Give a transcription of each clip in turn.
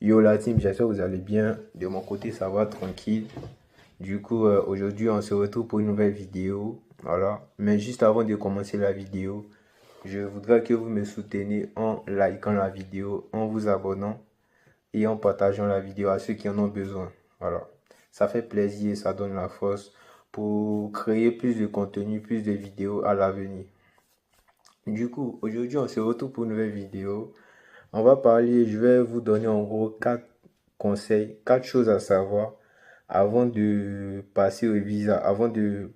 Yo la team, j'espère que vous allez bien. De mon côté, ça va tranquille. Du coup, aujourd'hui, on se retrouve pour une nouvelle vidéo. Voilà. Mais juste avant de commencer la vidéo, je voudrais que vous me souteniez en likant la vidéo, en vous abonnant et en partageant la vidéo à ceux qui en ont besoin. Voilà. Ça fait plaisir et ça donne la force pour créer plus de contenu, plus de vidéos à l'avenir. Du coup, aujourd'hui, on se retrouve pour une nouvelle vidéo. On va parler, je vais vous donner en gros 4 conseils, 4 choses à savoir avant de passer au visa, avant de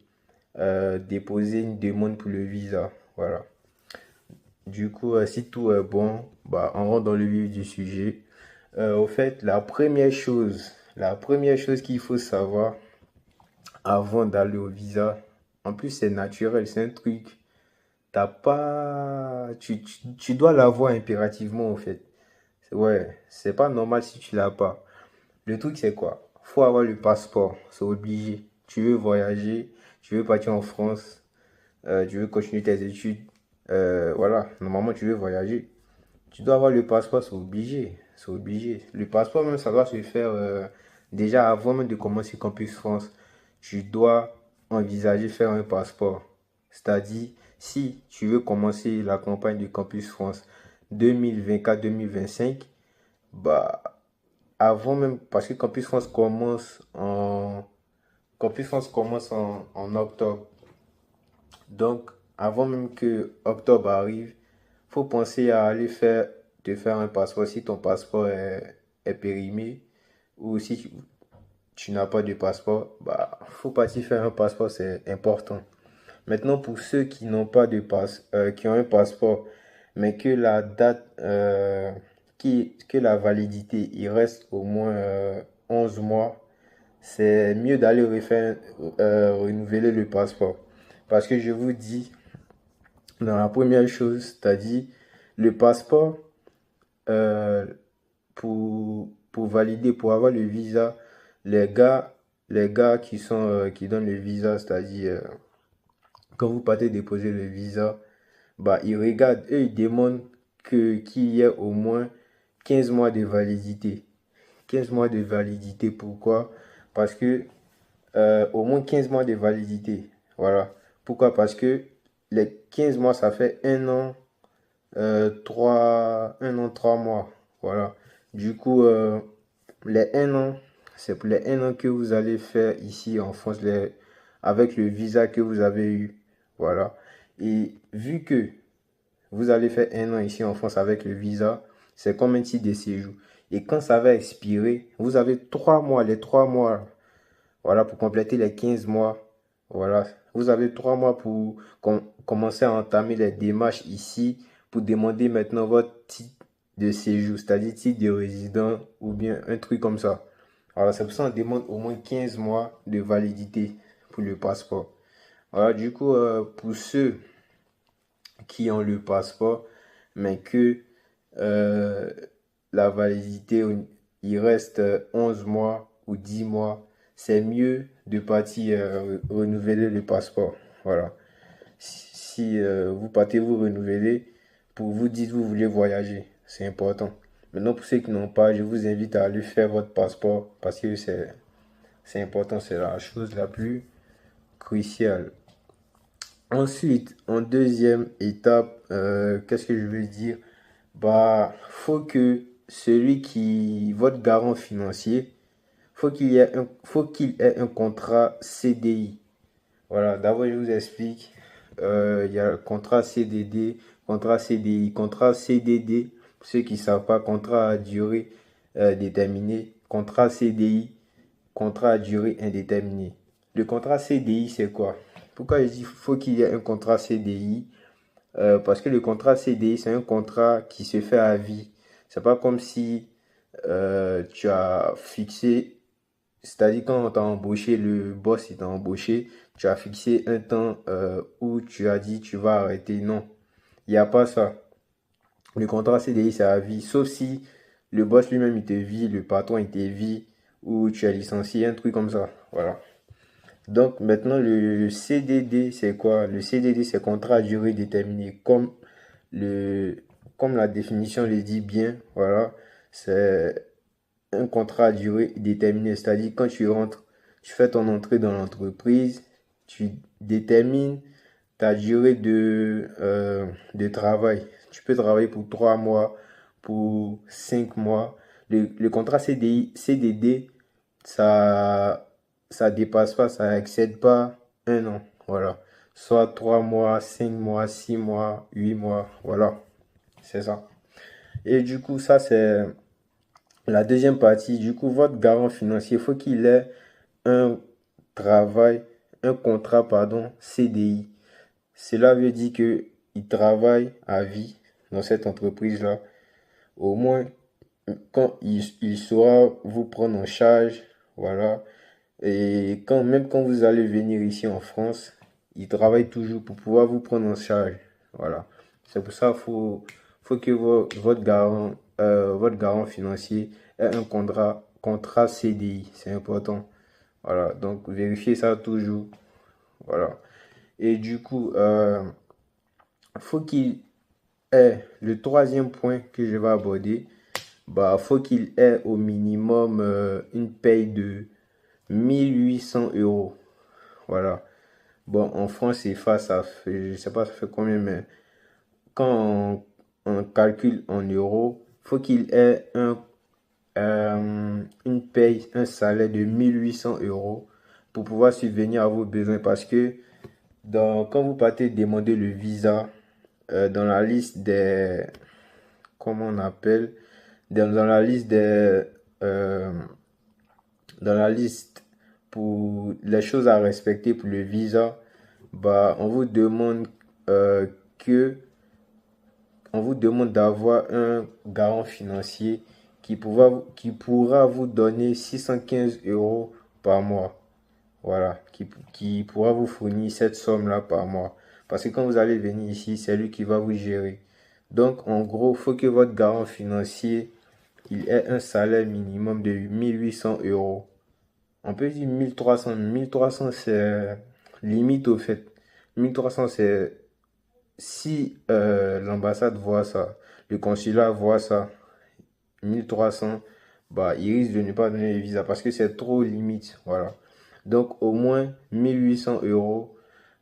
déposer une demande pour le visa. Voilà. Du coup, si tout est bon, bah, on rentre dans le vif du sujet. Au fait, la première chose qu'il faut savoir avant d'aller au visa, en plus c'est naturel, c'est un truc, t'as pas, tu dois l'avoir impérativement au fait. Ouais, c'est pas normal si tu l'as pas. Le truc, c'est quoi? Faut avoir le passeport, c'est obligé. Tu veux voyager, tu veux partir en France, tu veux continuer tes études, voilà, normalement tu veux voyager. Tu dois avoir le passeport, c'est obligé, c'est obligé. Le passeport même, ça doit se faire déjà avant même de commencer Campus France. Tu dois envisager faire un passeport. C'est-à-dire, si tu veux commencer la campagne de Campus France 2024-2025, bah, avant même, parce que Campus France commence en octobre. Donc, avant même que octobre arrive, faut penser à aller te faire un passeport si ton passeport est périmé ou si tu n'as pas de passeport, bah, faut partir faire un passeport, c'est important. Maintenant, pour ceux qui n'ont pas qui ont un passeport, mais que la date, que la validité, il reste au moins 11 mois, c'est mieux d'aller renouveler le passeport. Parce que je vous dis, dans la première chose, c'est-à-dire le passeport, euh, pour valider, pour avoir le visa, les gars, les gars qui donnent le visa, c'est-à-dire quand vous partez déposer le visa, bah, ils regardent, eux, ils demandent qu'il y ait au moins 15 mois de validité. 15 mois de validité, pourquoi? Parce que au moins 15 mois de validité. Voilà. Pourquoi? Parce que les 15 mois, ça fait 1 an, 3 mois. Voilà. Du coup, les 1 an, c'est pour les 1 an que vous allez faire ici en France avec le visa que vous avez eu. Voilà. Et vu que vous allez faire 1 an ici en France avec le visa, c'est comme un titre de séjour. Et quand ça va expirer, vous avez 3 mois, les 3 mois, voilà, pour compléter les 15 mois. Voilà, vous avez 3 mois pour commencer à entamer les démarches ici pour demander maintenant votre titre de séjour, c'est-à-dire titre de résident ou bien un truc comme ça. Alors, c'est pour ça qu'on demande au moins 15 mois de validité pour le passeport. Voilà, du coup, pour ceux qui ont le passeport, mais que euh, la validité, il reste 11 mois ou 10 mois, c'est mieux de partir renouveler le passeport. Voilà. Si vous partez vous renouveler, pour vous dites vous voulez voyager, c'est important. Maintenant, pour ceux qui n'ont pas, je vous invite à aller faire votre passeport parce que c'est important, c'est la chose la plus cruciale. Ensuite, en deuxième étape, qu'est-ce que je veux dire? Bah, faut que votre garant financier, faut qu'il ait un contrat CDI. Voilà, d'abord je vous explique. Il y a le contrat CDD, contrat CDI, contrat CDD, pour ceux qui ne savent pas, contrat à durée déterminée, contrat CDI, contrat à durée indéterminée. Le contrat CDI, c'est quoi? Pourquoi je dis faut qu'il y ait un contrat CDI? Parce que le contrat CDI, c'est un contrat qui se fait à vie. C'est pas comme si tu as fixé, c'est-à-dire quand on t'a embauché, le boss il t'a embauché, tu as fixé un temps où tu as dit tu vas arrêter. Non, il n'y a pas ça. Le contrat CDI, c'est à vie. Sauf si le boss lui-même il te vit, le patron il te vit, ou tu es licencié, un truc comme ça. Voilà. Donc maintenant, le CDD, c'est quoi? Le CDD, c'est contrat à durée déterminée. Le, comme la définition le dit bien, voilà, c'est un contrat à durée déterminée. C'est-à-dire quand tu rentres, tu fais ton entrée dans l'entreprise, tu détermines ta durée de travail. Tu peux travailler pour 3 mois, pour 5 mois. Le contrat CDD, ça ça dépasse pas, ça excède pas 1 an. Voilà. Soit 3 mois, 5 mois, 6 mois, 8 mois. Voilà. C'est ça. Et du coup, ça, c'est la deuxième partie. Du coup, votre garant financier, il faut qu'il ait un travail, un contrat, pardon, CDI. Cela veut dire que il travaille à vie dans cette entreprise-là. Au moins, quand il saura vous prendre en charge, voilà. Et même quand vous allez venir ici en France, il travaille toujours pour pouvoir vous prendre en charge. Voilà. C'est pour ça qu'il faut que votre garant financier ait un contrat CDI. C'est important. Voilà. Donc, vérifiez ça toujours. Voilà. Et du coup, faut qu'il ait le troisième point que je vais aborder. Bah, faut qu'il ait au minimum une paye de 1 800 euros. Voilà. Bon, en France, CFA, ça fait, je sais pas, ça fait combien, mais quand on calcule en euros, faut qu'il ait une paye, un salaire de 1 800 euros pour pouvoir subvenir à vos besoins. Parce que quand vous partez demander le visa, dans la liste des, comment on appelle, dans la liste des, euh, dans la liste pour les choses à respecter pour le visa, bah, euh, que, on vous demande d'avoir un garant financier qui pourra vous donner 615 euros par mois. Voilà, qui pourra vous fournir cette somme-là par mois. Parce que quand vous allez venir ici, c'est lui qui va vous gérer. Donc, en gros, il faut que votre garant financier, il ait un salaire minimum de 1 800 euros. On peut dire 1 300. 1 300, c'est limite au fait. 1 300, c'est si l'ambassade voit ça, le consulat voit ça, 1 300, bah, il risque de ne pas donner le visa parce que c'est trop limite. Voilà. Donc, au moins 1 800 euros.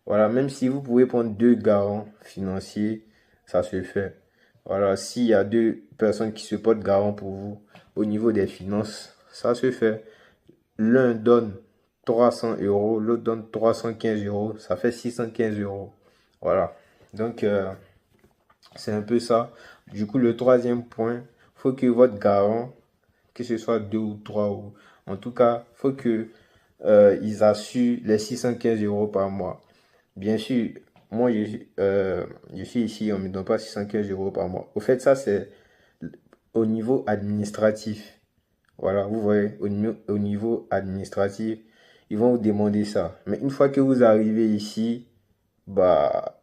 Voilà. Même si vous pouvez prendre deux garants financiers, ça se fait. Voilà. S'il y a deux personnes qui se portent garant pour vous au niveau des finances, ça se fait. L'un donne 300 euros, l'autre donne 315 euros, ça fait 615 euros. Voilà. Donc, c'est un peu ça. Du coup, le troisième point, faut que votre garant, que ce soit deux ou trois, ou en tout cas, faut que ils assurent les 615 euros par mois. Bien sûr, moi, je suis ici, on ne me donne pas 615 euros par mois. Au fait, ça, c'est au niveau administratif. Voilà, vous voyez, au niveau administratif, ils vont vous demander ça. Mais une fois que vous arrivez ici, bah,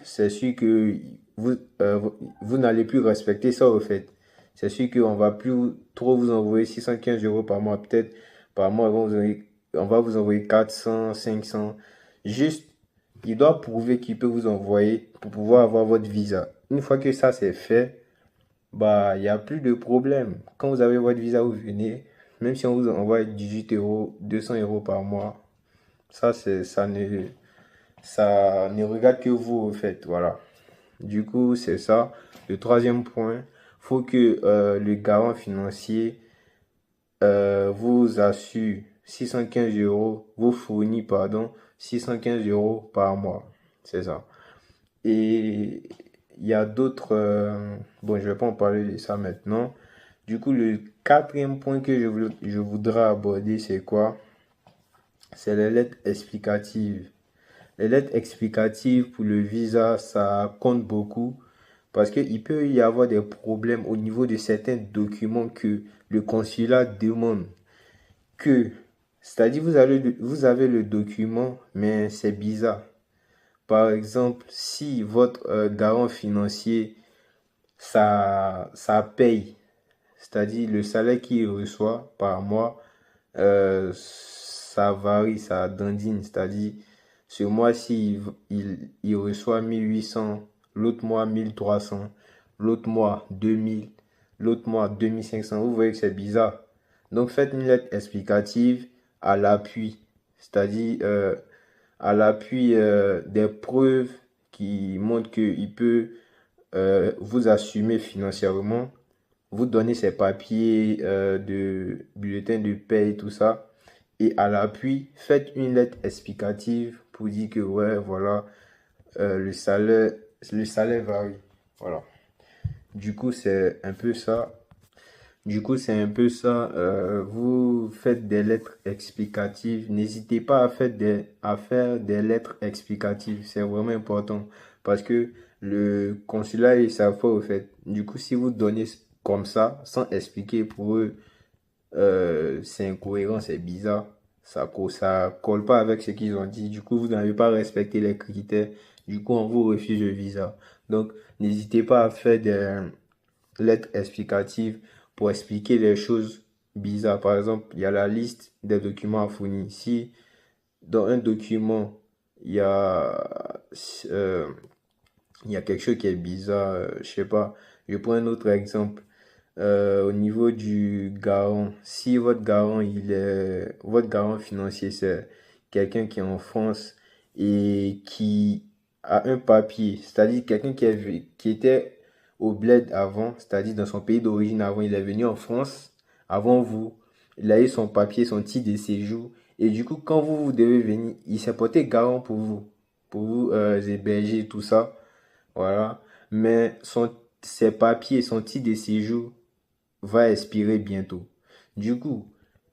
c'est sûr que vous n'allez plus respecter ça au fait. C'est sûr qu'on va plus trop vous envoyer 615 euros par mois. Peut-être par mois, on va vous envoyer 400, 500. Juste, il doit prouver qu'il peut vous envoyer pour pouvoir avoir votre visa. Une fois que ça c'est fait, bah, il n'y a plus de problème. Quand vous avez votre visa, vous venez, même si on vous envoie 18 euros, 200 euros par mois, ça ne regarde que vous, au fait. Voilà. Du coup, c'est ça. Le troisième point, faut que le garant financier vous assure 615 euros, vous fournit, pardon, 615 euros par mois. C'est ça. Et il y a d'autres. Bon, je vais pas en parler de ça maintenant. Du coup, le quatrième point que je voudrais aborder, c'est quoi? C'est les lettres explicatives. Les lettres explicatives pour le visa, ça compte beaucoup parce qu'il peut y avoir des problèmes au niveau de certains documents que le consulat demande. Que, c'est-à-dire, vous avez le document, mais c'est bizarre. Par exemple, si votre garant financier, ça paye, c'est-à-dire le salaire qu'il reçoit par mois, ça varie, ça dandine, c'est-à-dire ce mois-ci, il reçoit 1 800, l'autre mois 1 300, l'autre mois 2 000, l'autre mois 2 500. Vous voyez que c'est bizarre. Donc, faites une lettre explicative à l'appui, c'est-à-dire à l'appui des preuves qui montrent qu'il peut vous assumer financièrement, vous donner ses papiers de bulletin de paie et tout ça. Et à l'appui, faites une lettre explicative pour dire que ouais, voilà, le salaire varie. Voilà. Du coup, c'est un peu ça. Vous faites des lettres explicatives. N'hésitez pas à faire des lettres explicatives. C'est vraiment important. Parce que le consulat, ils savent pas au fait. Du coup, si vous donnez comme ça, sans expliquer pour eux, c'est incohérent, c'est bizarre. Ça colle pas avec ce qu'ils ont dit. Du coup, vous n'avez pas respecté les critères. Du coup, on vous refuse le visa. Donc, n'hésitez pas à faire des lettres explicatives pour expliquer les choses bizarres. Par exemple, il y a la liste des documents à fournir. Si dans un document, il y a, euh, il y a quelque chose qui est bizarre, je sais pas, je prends un autre exemple. Au niveau du garant, si votre garant financier, c'est quelqu'un qui est en France et qui a un papier, c'est-à-dire quelqu'un qui était au bled avant, c'est-à-dire dans son pays d'origine avant, il est venu en France avant vous, il a eu son papier, son titre de séjour, et du coup, quand vous devez venir, il s'est porté garant pour vous héberger, tout ça, voilà. Mais ses papiers, son titre de séjour, va expirer bientôt. Du coup,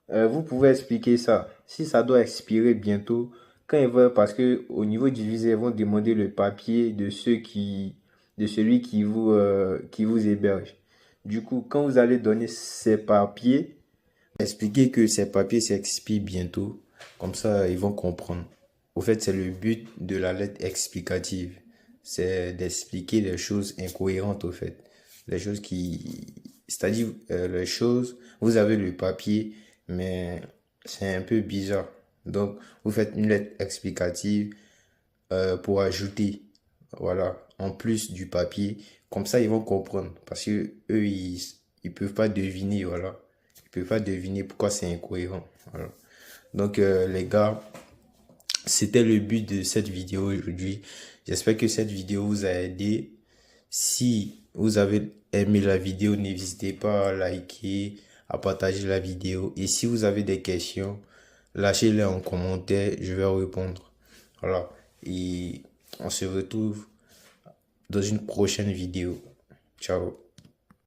vous pouvez expliquer ça. Si ça doit expirer bientôt, quand ils vont, parce que au niveau du visa, ils vont demander le papier de celui qui vous héberge. Du coup, quand vous allez donner ces papiers, expliquez que ces papiers s'expirent bientôt. Comme ça, ils vont comprendre. Au fait, c'est le but de la lettre explicative. C'est d'expliquer les choses incohérentes, au fait. Les choses c'est-à-dire, les choses, vous avez le papier, mais c'est un peu bizarre. Donc, vous faites une lettre explicative pour ajouter, voilà, en plus du papier. Comme ça, ils vont comprendre. Parce que eux, ils peuvent pas deviner, voilà. Ils peuvent pas deviner pourquoi c'est incohérent. Voilà. Donc, les gars, c'était le but de cette vidéo aujourd'hui. J'espère que cette vidéo vous a aidé. Si vous avez aimé la vidéo, n'hésitez pas à liker, à partager la vidéo. Et si vous avez des questions, lâchez-les en commentaire, je vais répondre. Voilà. Et on se retrouve dans une prochaine vidéo. Ciao.